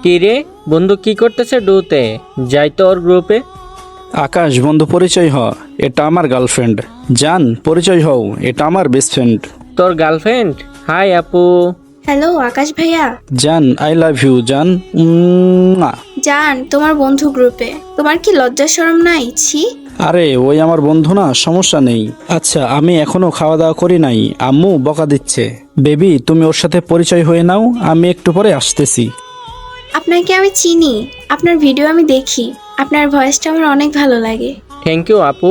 কি রে বন্ধু, কি করতেছে ডুতে? যাই তো ওর গ্রুপে। আকাশ বন্ধু পরিচয় হ, এটা আমার গার্লফ্রেন্ড। জান পরিচয় হও, এটা আমার বেস্ট ফ্রেন্ড। তোর গার্লফ্রেন্ড? হাই আপু। হ্যালো আকাশ ভাইয়া। জান আই লাভ ইউ জান। উম্মুয়া। জান তোমার বন্ধু গ্রুপে, তোমার কি লজ্জা শরম নাই? ছি। আরে ওই আমার বন্ধু না, সমস্যা নেই। আচ্ছা আমি এখনো খাওয়া দাওয়া করি নাই, আম্মু বকা দিচ্ছে। বেবি তুমি ওর সাথে পরিচয় হয়ে নাও, আমি একটু পরে আসতেছি। আপনাকে আমি চিনি, আপনার ভিডিও আমি দেখি, আপনার ভয়েসটা আমার অনেক ভালো লাগে। থ্যাংক ইউ আপু।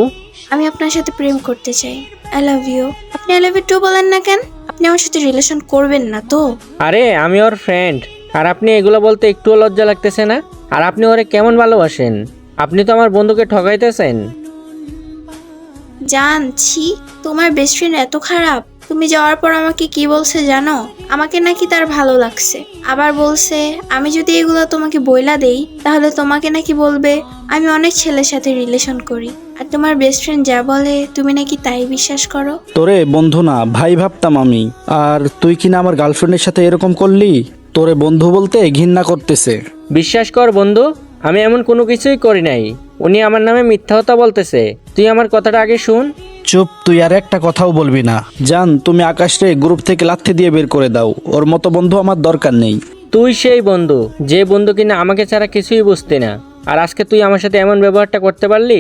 আমি আপনার সাথে প্রেম করতে চাই। I love you. আপনি আই লাভ ইউ টু বলেন না কেন? আপনি আমার সাথে রিলেশন করবেন না তো? আরে আমি ওর ফ্রেন্ড, আর আপনি এগুলো বলতে একটুও লজ্জা লাগতেছে না? আর আপনি ওরে কেমন ভালোবাসেন? আপনি তো আমার বন্ধুকে ঠকাইতেছেন। জানছি তোমার বেস্ট ফ্রেন্ড এত খারাপ। তুমি যাওয়ার পর আমাকে কি বলছে জানো? আমাকে নাকি তার ভালো লাগছে, আবার বলছে আমি যদি এগুলো তোমাকে বইলা দেই তাহলে তোমাকে নাকি বলবে আমি অনেক ছেলের সাথে রিলেশন করি। আর তোমার বেস্ট ফ্রেন্ড যা বলে তুমি নাকি তাই বিশ্বাস করো। তোরে বন্ধু না ভাই ভাবতাম আমি, আর তুই কিনা আমার গার্লফ্রেন্ডের সাথে এরকম করলি। তোরে বন্ধু বলতে ঘৃণা করতেছে। বিশ্বাস কর বন্ধু, আমি এমন কোনো কিছুই করি নাই। উনি আমার নামে মিথ্যা কথা বলতেছে। তুই আমার কথাটা আগে শুন। চুপ, তুই আর একটা কথাও বলবি না। জান তুমি আকাশরে গ্রুপ থেকে লাথি দিয়ে বের করে দাও, ওর মতো বন্ধু আমার দরকার নেই। তুই সেই বন্ধু, যে বন্ধু কিনা আমাকে ছাড়া কিছুই বুঝতি না, আর আজকে তুই আমার সাথে এমন ব্যবহারটা করতে পারলি।